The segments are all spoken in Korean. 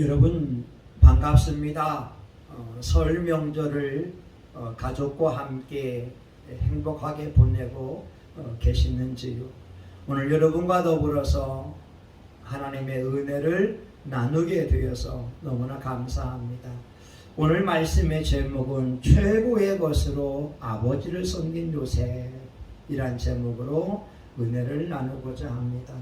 여러분 반갑습니다. 설 명절을 가족과 함께 행복하게 보내고 계시는지요? 오늘 여러분과 더불어서 하나님의 은혜를 나누게 되어서 너무나 감사합니다. 오늘 말씀의 제목은 최고의 것으로 아버지를 섬긴 요셉이란 제목으로 은혜를 나누고자 합니다.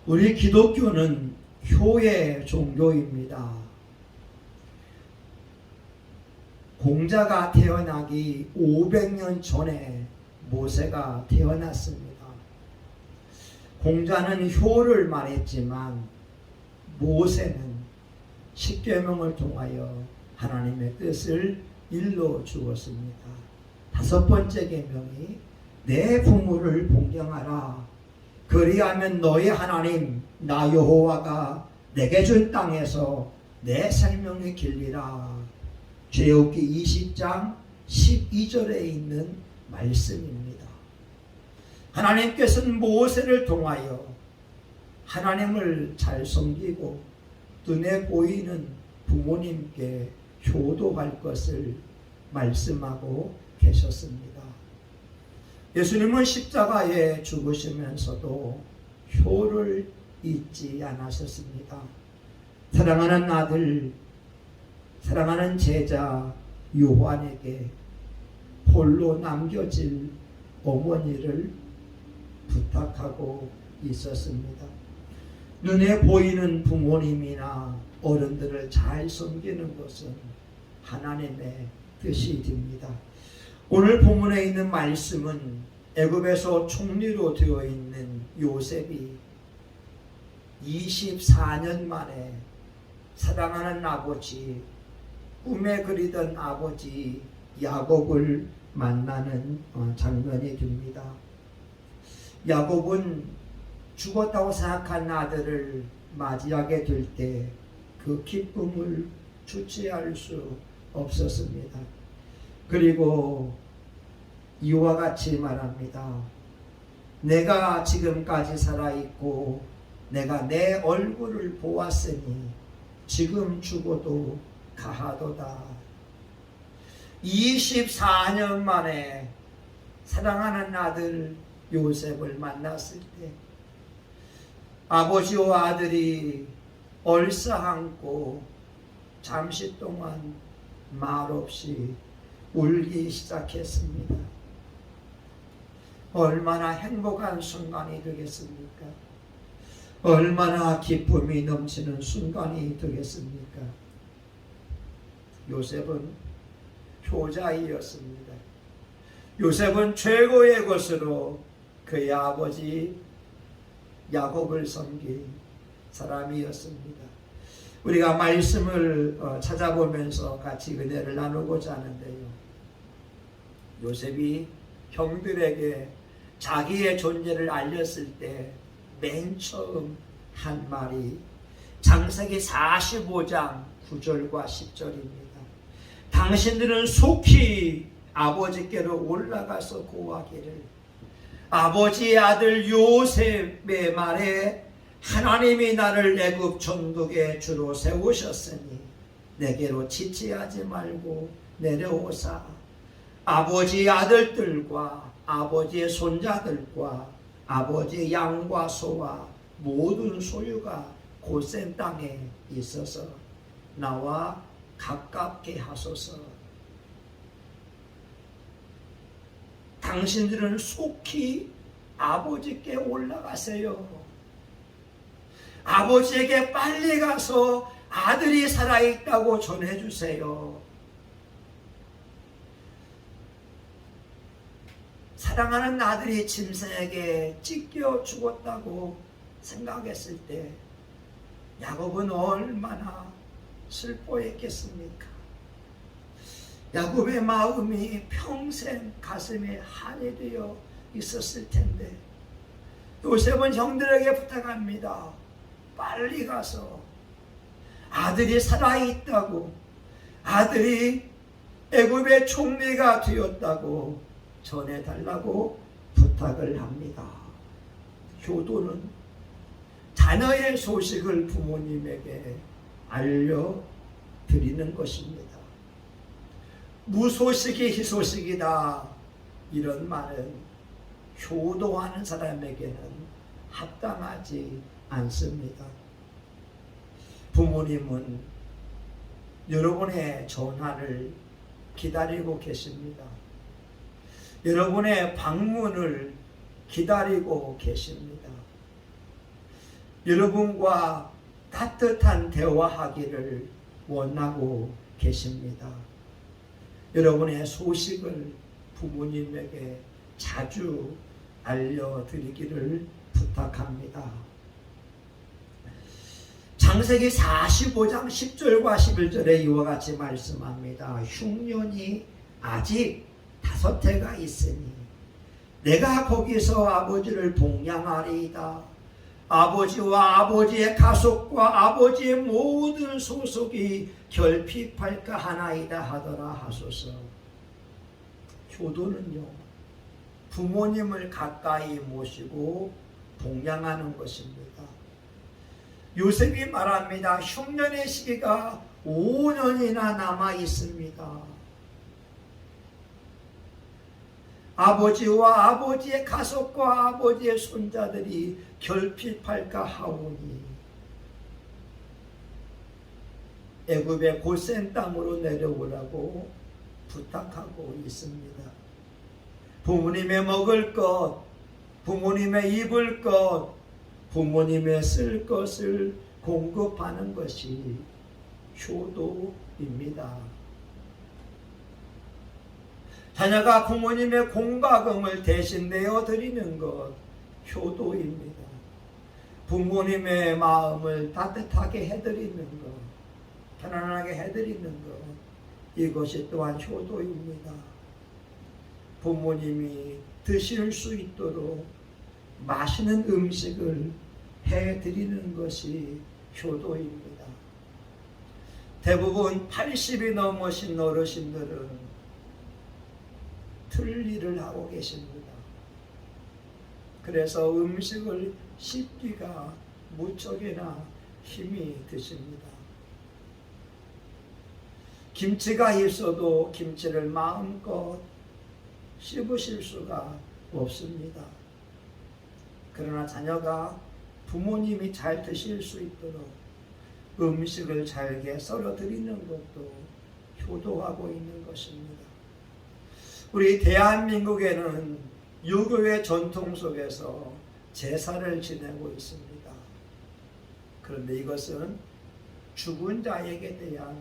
우리 기독교는 효의 종교입니다. 공자가 태어나기 500년 전에 모세가 태어났습니다. 공자는 효를 말했지만 모세는 십계명을 통하여 하나님의 뜻을 일러 주었습니다. 다섯 번째 계명이 내 부모를 공경하라. 그리하면 너의 하나님 나 여호와가 내게 준 땅에서 내 생명의 길리라. 출애굽기 20장 12절에 있는 말씀입니다. 하나님께서는 모세를 통하여 하나님을 잘 섬기고 눈에 보이는 부모님께 효도할 것을 말씀하고 계셨습니다. 예수님은 십자가에 죽으시면서도 효를 잊지 않으셨습니다. 사랑하는 아들, 사랑하는 제자 요한에게 홀로 남겨질 어머니를 부탁하고 있었습니다. 눈에 보이는 부모님이나 어른들을 잘 섬기는 것은 하나님의 뜻이 됩니다. 오늘 본문에 있는 말씀은 애굽에서 총리로 되어 있는 요셉이 24년 만에 사랑하는 아버지, 꿈에 그리던 아버지 야곱을 만나는 장면이 됩니다. 야곱은 죽었다고 생각한 아들을 맞이하게 될 때 그 기쁨을 주체할 수 없었습니다. 그리고 이와 같이 말합니다. 내가 지금까지 살아있고 내가 내 얼굴을 보았으니 지금 죽어도 가하도다. 24년 만에 사랑하는 아들 요셉을 만났을 때 아버지와 아들이 얼싸안고 잠시 동안 말없이 울기 시작했습니다. 얼마나 행복한 순간이 되겠습니까? 얼마나 기쁨이 넘치는 순간이 되겠습니까? 요셉은 효자이었습니다. 요셉은 최고의 것으로 그의 아버지 야곱을 섬긴 사람이었습니다. 우리가 말씀을 찾아보면서 같이 은혜를 나누고자 하는데요. 요셉이 형들에게 자기의 존재를 알렸을 때 맨 처음 한 말이 창세기 45장 9절과 10절입니다. 당신들은 속히 아버지께로 올라가서 고하기를 아버지의 아들 요셉의 말에 하나님이 나를 애굽 전국의 주로 세우셨으니 내게로 지체하지 말고 내려오사 아버지의 아들들과 아버지의 손자들과 아버지의 양과 소와 모든 소유가 고센 땅에 있어서 나와 가깝게 하소서. 당신들은 속히 아버지께 올라가세요. 아버지에게 빨리 가서 아들이 살아있다고 전해주세요. 사랑하는 아들이 짐승에게 찢겨 죽었다고 생각했을 때 야곱은 얼마나 슬퍼했겠습니까? 야곱의 마음이 평생 가슴에 한이 되어 있었을 텐데 요셉은 형들에게 부탁합니다. 빨리 가서 아들이 살아있다고, 아들이 애굽의 총리가 되었다고 전해달라고 부탁을 합니다. 효도는 자녀의 소식을 부모님에게 알려드리는 것입니다. 무소식이 희소식이다, 이런 말은 효도하는 사람에게는 합당하지 않습니다. 부모님은 여러분의 전화를 기다리고 계십니다. 여러분의 방문을 기다리고 계십니다. 여러분과 따뜻한 대화하기를 원하고 계십니다. 여러분의 소식을 부모님에게 자주 알려드리기를 부탁합니다. 창세기 45장 10절과 11절에 이와 같이 말씀합니다. 흉년이 아직 5해가 있으니 내가 거기서 아버지를 복양하리이다. 아버지와 아버지의 가속과 아버지의 모든 소속이 결핍할까 하나이다 하더라 하소서. 효도는요, 부모님을 가까이 모시고 복양하는 것입니다. 요셉이 말합니다. 흉년의 시기가 5년이나 남아 있습니다. 아버지와 아버지의 가족과 아버지의 손자들이 결핍할까 하오니 애굽의 고센 땅으로 내려오라고 부탁하고 있습니다. 부모님의 먹을 것, 부모님의 입을 것, 부모님의 쓸 것을 공급하는 것이 효도입니다. 자녀가 부모님의 공과금을 대신 내어 드리는 것, 효도입니다. 부모님의 마음을 따뜻하게 해드리는 것, 편안하게 해드리는 것, 이것이 또한 효도입니다. 부모님이 드실 수 있도록 맛있는 음식을 해드리는 것이 효도입니다. 대부분 80이 넘으신 어르신들은 틀 일을 하고 계십니다. 그래서 음식을 씹기가 무척이나 힘이 드십니다. 김치가 있어도 김치를 마음껏 씹으실 수가 없습니다. 그러나 자녀가 부모님이 잘 드실 수 있도록 음식을 잘게 썰어 드리는 것도 효도하고 있는 것입니다. 우리 대한민국에는 유교의 전통 속에서 제사를 지내고 있습니다. 그런데 이것은 죽은 자에게 대한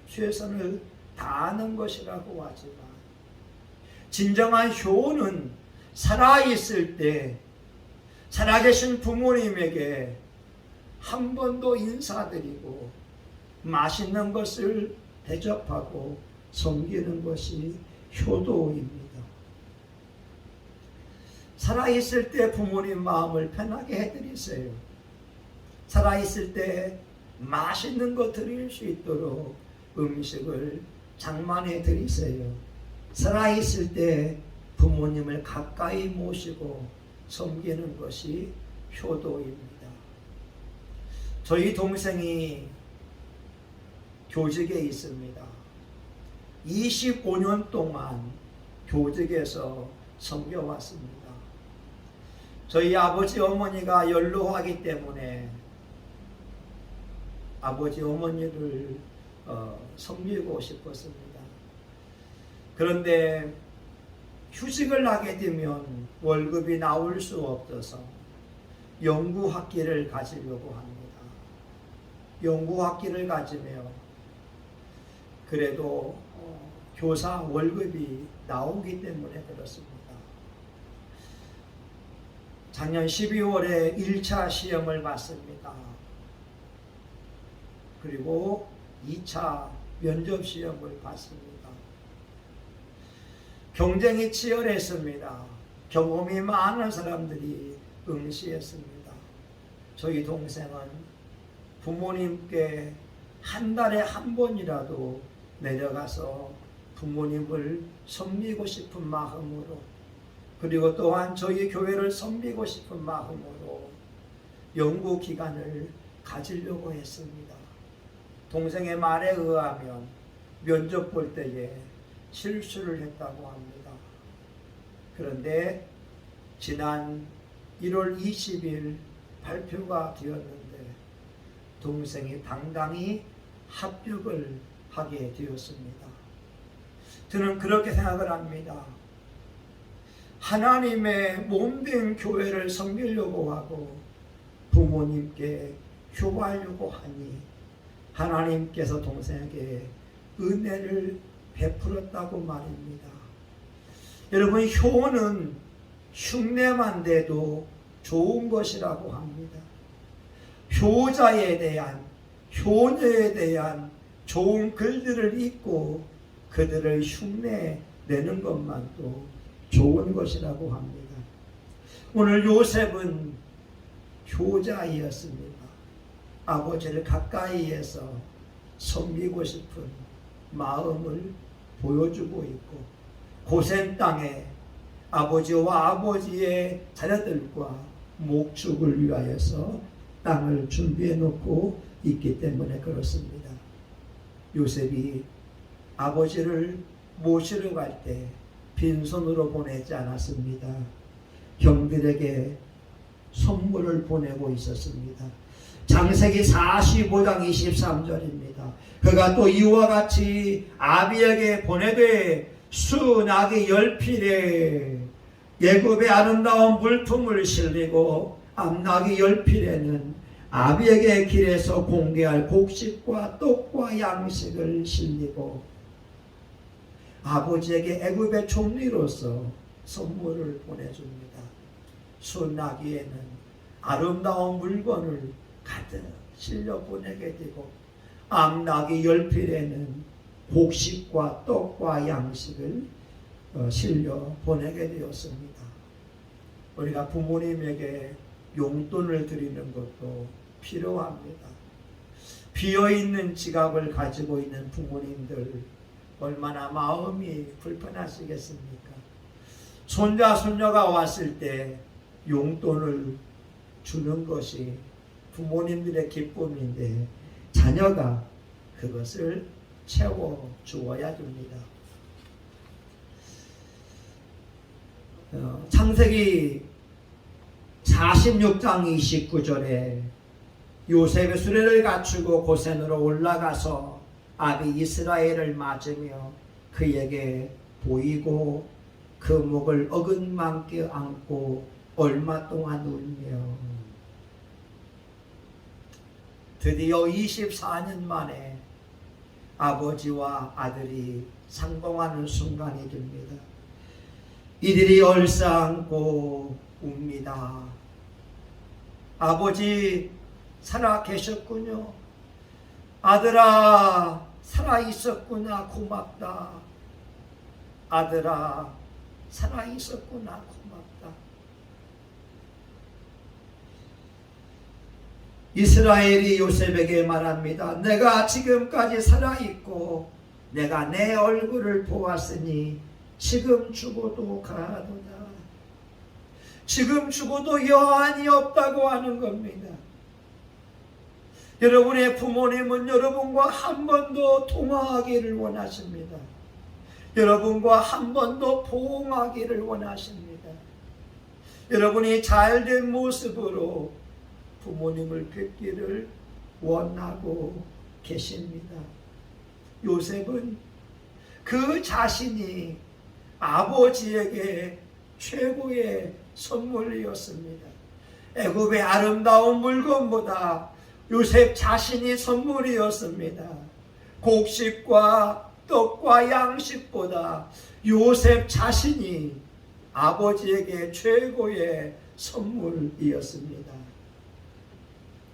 최선을 다하는 것이라고 하지만 진정한 효는 살아있을 때 살아계신 부모님에게 한 번 더 인사드리고 맛있는 것을 대접하고 섬기는 것이 효도입니다. 살아있을 때 부모님 마음을 편하게 해드리세요. 살아있을 때 맛있는 거 드릴 수 있도록 음식을 장만해 드리세요. 살아있을 때 부모님을 가까이 모시고 섬기는 것이 효도입니다. 저희 동생이 교직에 있습니다. 25년 동안 교직에서 섬겨왔습니다. 저희 아버지 어머니가 연로하기 때문에 아버지 어머니를 섬기고 싶었습니다. 그런데 휴직을 하게 되면 월급이 나올 수 없어서 연구학기를 가지려고 합니다. 연구학기를 가지며 그래도 교사 월급이 나오기 때문에 그렇습니다. 작년 12월에 1차 시험을 봤습니다. 그리고 2차 면접 시험을 봤습니다. 경쟁이 치열했습니다. 경험이 많은 사람들이 응시했습니다. 저희 동생은 부모님께 한 달에 한 번이라도 내려가서 부모님을 섬기고 싶은 마음으로, 그리고 또한 저희 교회를 섬기고 싶은 마음으로 연구 기간을 가지려고 했습니다. 동생의 말에 의하면 면접 볼 때에 실수를 했다고 합니다. 그런데 지난 1월 20일 발표가 되었는데 동생이 당당히 합격을 하게 되었습니다. 저는 그렇게 생각을 합니다. 하나님의 몸된 교회를 섬기려고 하고 부모님께 효하려고 하니 하나님께서 동생에게 은혜를 베풀었다고 말입니다. 여러분, 효는 흉내만 내도 좋은 것이라고 합니다. 효자에 대한, 효녀에 대한 좋은 글들을 읽고 그들을 흉내 내는 것만도 좋은 것이라고 합니다. 오늘 요셉은 효자이었습니다. 아버지를 가까이에서 섬기고 싶은 마음을 보여주고 있고 고센 땅에 아버지와 아버지의 자녀들과 목축을 위하여서 땅을 준비해 놓고 있기 때문에 그렇습니다. 요셉이 아버지를 모시러 갈 때 빈손으로 보내지 않았습니다. 형들에게 선물을 보내고 있었습니다. 창세기 45장 23절입니다. 그가 또 이와 같이 아비에게 보내되 수 나귀 10필에 애굽의 아름다운 물품을 실리고 암나귀 10필에는 아비에게 길에서 공개할 곡식과 떡과 양식을 실리고 아버지에게 애굽의 총리로서 선물을 보내줍니다. 수나귀에는 아름다운 물건을 가득 실려 보내게 되고 암나귀 10필에는 곡식과 떡과 양식을 실려 보내게 되었습니다. 우리가 부모님에게 용돈을 드리는 것도 필요합니다. 비어있는 지갑을 가지고 있는 부모님들 얼마나 마음이 불편하시겠습니까? 손자 손녀가 왔을 때 용돈을 주는 것이 부모님들의 기쁨인데 자녀가 그것을 채워 주어야 됩니다. 창세기 46장 29절에 요셉의 수레를 갖추고 고센으로 올라가서 아비 이스라엘을 맞으며 그에게 보이고 그 목을 어긋만게 안고 얼마 동안 울며 드디어 24년 만에 아버지와 아들이 상봉하는 순간이 됩니다. 이들이 얼싸안고 웁니다. 아버지 살아 계셨군요. 아들아 살아 있었구나 고맙다. 아들아 살아 있었구나 고맙다. 이스라엘이 요셉에게 말합니다. 내가 지금까지 살아있고 내가 내 얼굴을 보았으니 지금 죽어도 가도다. 지금 죽어도 여한이 없다고 하는 겁니다. 여러분의 부모님은 여러분과 한 번 더 통화하기를 원하십니다. 여러분과 한 번 더 포옹하기를 원하십니다. 여러분이 잘된 모습으로 부모님을 뵙기를 원하고 계십니다. 요셉은 그 자신이 아버지에게 최고의 선물이었습니다. 애굽의 아름다운 물건보다 요셉 자신이 선물이었습니다. 곡식과 떡과 양식보다 요셉 자신이 아버지에게 최고의 선물이었습니다.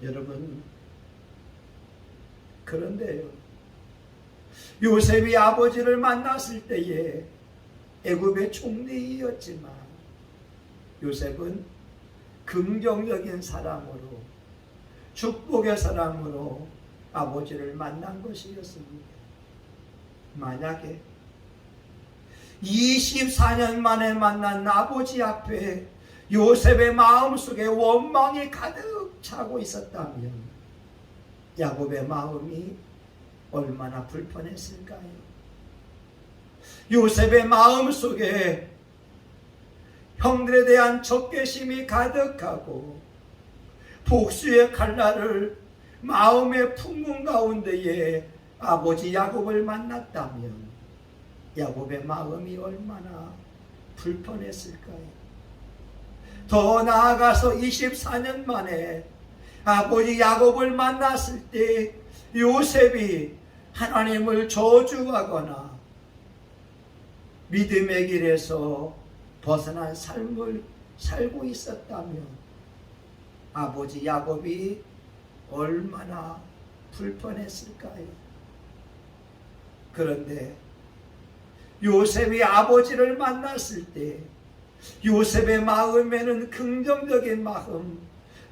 여러분, 그런데요, 요셉이 아버지를 만났을 때에 애굽의 총리였지만 요셉은 긍정적인 사람으로 축복의 사람으로 아버지를 만난 것이었습니다. 만약에 24년 만에 만난 아버지 앞에 요셉의 마음속에 원망이 가득 차고 있었다면 야곱의 마음이 얼마나 불편했을까요? 요셉의 마음 속에 형들에 대한 적개심이 가득하고 복수의 칼날을 마음의 품은 가운데에 아버지 야곱을 만났다면 야곱의 마음이 얼마나 불편했을까요? 더 나아가서 24년 만에 아버지 야곱을 만났을 때 요셉이 하나님을 저주하거나 믿음의 길에서 벗어난 삶을 살고 있었다면 아버지 야곱이 얼마나 불편했을까요? 그런데 요셉이 아버지를 만났을 때 요셉의 마음에는 긍정적인 마음,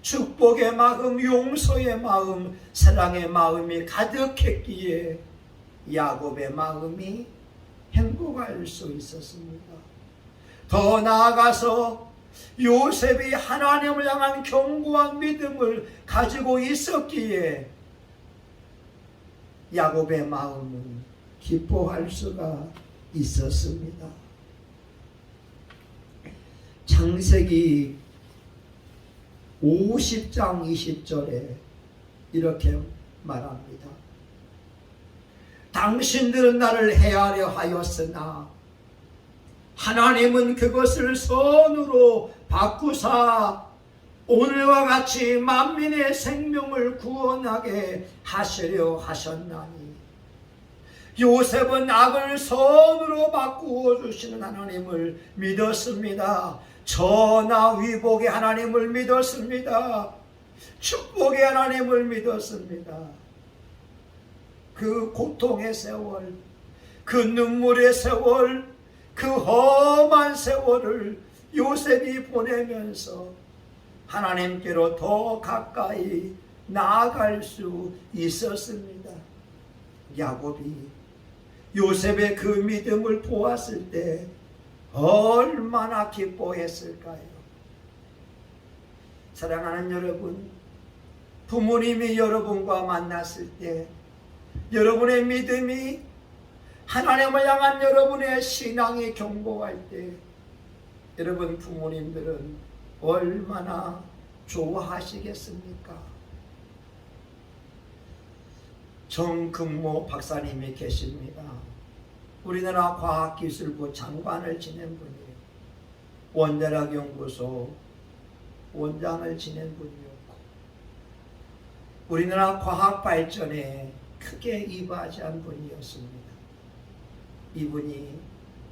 축복의 마음, 용서의 마음, 사랑의 마음이 가득했기에 야곱의 마음이 행복할 수 있었습니다. 더 나아가서 요셉이 하나님을 향한 견고한 믿음을 가지고 있었기에 야곱의 마음은 기뻐할 수가 있었습니다. 창세기 50장 20절에 이렇게 말합니다. 당신들은 나를 해하려 하였으나 하나님은 그것을 선으로 바꾸사 오늘과 같이 만민의 생명을 구원하게 하시려 하셨나니 요셉은 악을 선으로 바꾸어 주시는 하나님을 믿었습니다. 전하 위복의 하나님을 믿었습니다. 축복의 하나님을 믿었습니다. 그 고통의 세월, 그 눈물의 세월, 그 험한 세월을 요셉이 보내면서 하나님께로 더 가까이 나아갈 수 있었습니다. 야곱이 요셉의 그 믿음을 보았을 때 얼마나 기뻐했을까요? 사랑하는 여러분, 부모님이 여러분과 만났을 때 여러분의 믿음이 하나님을 향한 여러분의 신앙이 견고할 때 여러분 부모님들은 얼마나 좋아하시겠습니까? 정금모 박사님이 계십니다. 우리나라 과학기술부 장관을 지낸 분이에요. 원자력연구소 원장을 지낸 분이었고 우리나라 과학 발전에 크게 이바지한 분이었습니다. 이분이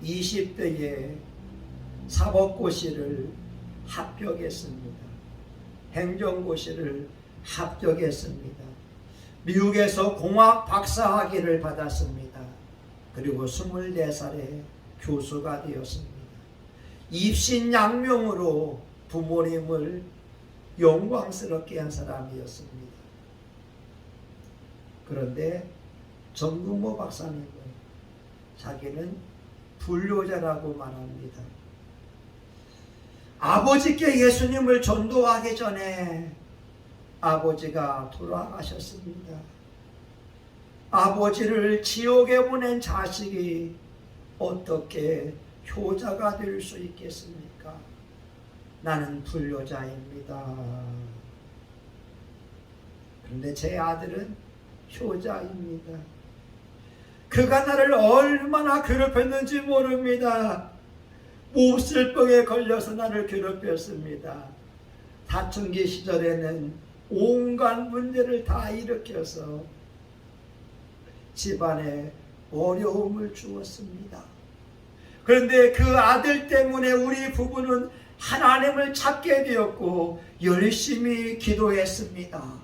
20대에 사법고시를 합격했습니다. 행정고시를 합격했습니다. 미국에서 공학 박사학위를 받았습니다. 그리고 24살에 교수가 되었습니다. 입신양명으로 부모님을 영광스럽게 한 사람이었습니다. 그런데 정금모 박사님은 자기는 불효자라고 말합니다. 아버지께 예수님을 전도하기 전에 아버지가 돌아가셨습니다. 아버지를 지옥에 보낸 자식이 어떻게 효자가 될 수 있겠습니까? 나는 불효자입니다. 그런데 제 아들은 효자입니다. 그가 나를 얼마나 괴롭혔는지 모릅니다. 몹쓸병에 걸려서 나를 괴롭혔습니다. 사춘기 시절에는 온갖 문제를 다 일으켜서 집안에 어려움을 주었습니다. 그런데 그 아들 때문에 우리 부부는 하나님을 찾게 되었고 열심히 기도했습니다.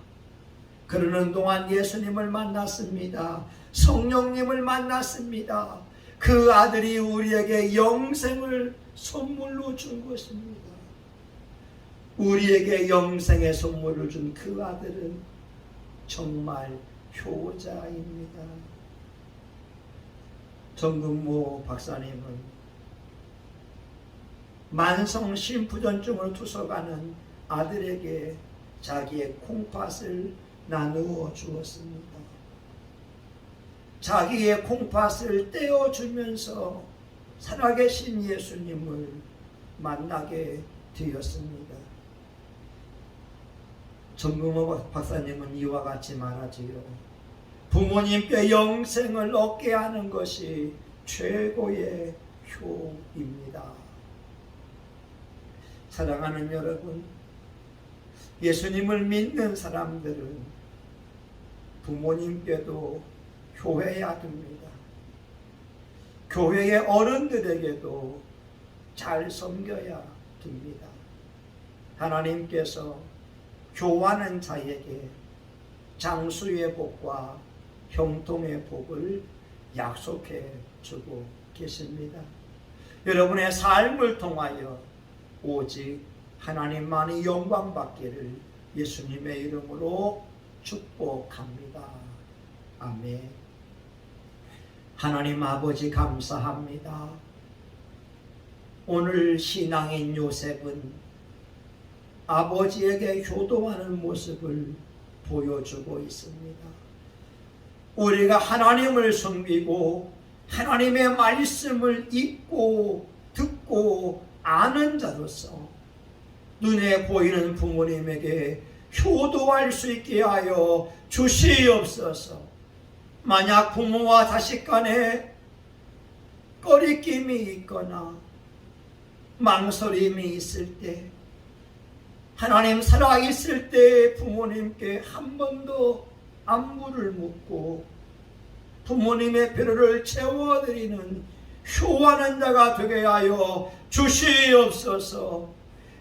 그러는 동안 예수님을 만났습니다. 성령님을 만났습니다. 그 아들이 우리에게 영생을 선물로 준 것입니다. 우리에게 영생의 선물을 준 그 아들은 정말 효자입니다. 정금모 박사님은 만성 심부전증으로 투석하는 아들에게 자기의 콩팥을 나누어 주었습니다. 자기의 콩팥을 떼어주면서 살아계신 예수님을 만나게 되었습니다. 정금호 박사님은 이와 같이 말하지요. 부모님께 영생을 얻게 하는 것이 최고의 효입니다. 사랑하는 여러분, 예수님을 믿는 사람들은 부모님께도 효해야 됩니다. 교회의 어른들에게도 잘 섬겨야 됩니다. 하나님께서 교화하는 자에게 장수의 복과 형통의 복을 약속해 주고 계십니다. 여러분의 삶을 통하여 오직 하나님만이 영광 받기를 예수님의 이름으로 축복합니다. 아멘. 하나님 아버지 감사합니다. 오늘 신앙인 요셉은 아버지에게 효도하는 모습을 보여주고 있습니다. 우리가 하나님을 섬기고 하나님의 말씀을 읽고 듣고 아는 자로서 눈에 보이는 부모님에게 효도할 수 있게 하여 주시옵소서. 만약 부모와 자식 간에 꺼리낌이 있거나 망설임이 있을 때, 하나님 살아있을 때 부모님께 한 번도 안부를 묻고 부모님의 필요를 채워드리는 효하는 자가 되게 하여 주시옵소서.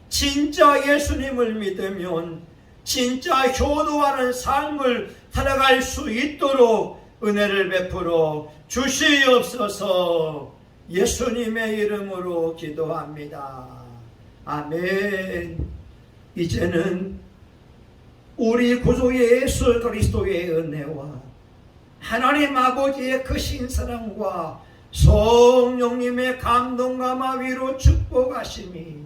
진짜 예수님을 믿으면 진짜 효도하는 삶을 살아갈 수 있도록 은혜를 베풀어 주시옵소서. 예수님의 이름으로 기도합니다. 아멘. 이제는 우리 구주 예수 그리스도의 은혜와 하나님 아버지의 크신 사랑과 성령님의 감동과 마위로 축복하심이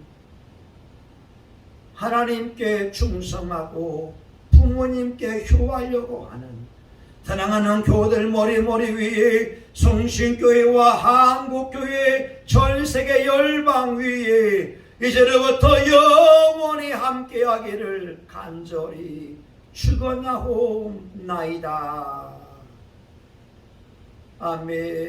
하나님께 충성하고 부모님께 효하려고 하는 사랑하는 교우들 머리 위에 성신교회와 한국교회 전 세계 열방 위에 이제로부터 영원히 함께하기를 간절히 축원하옵나이다. 아멘.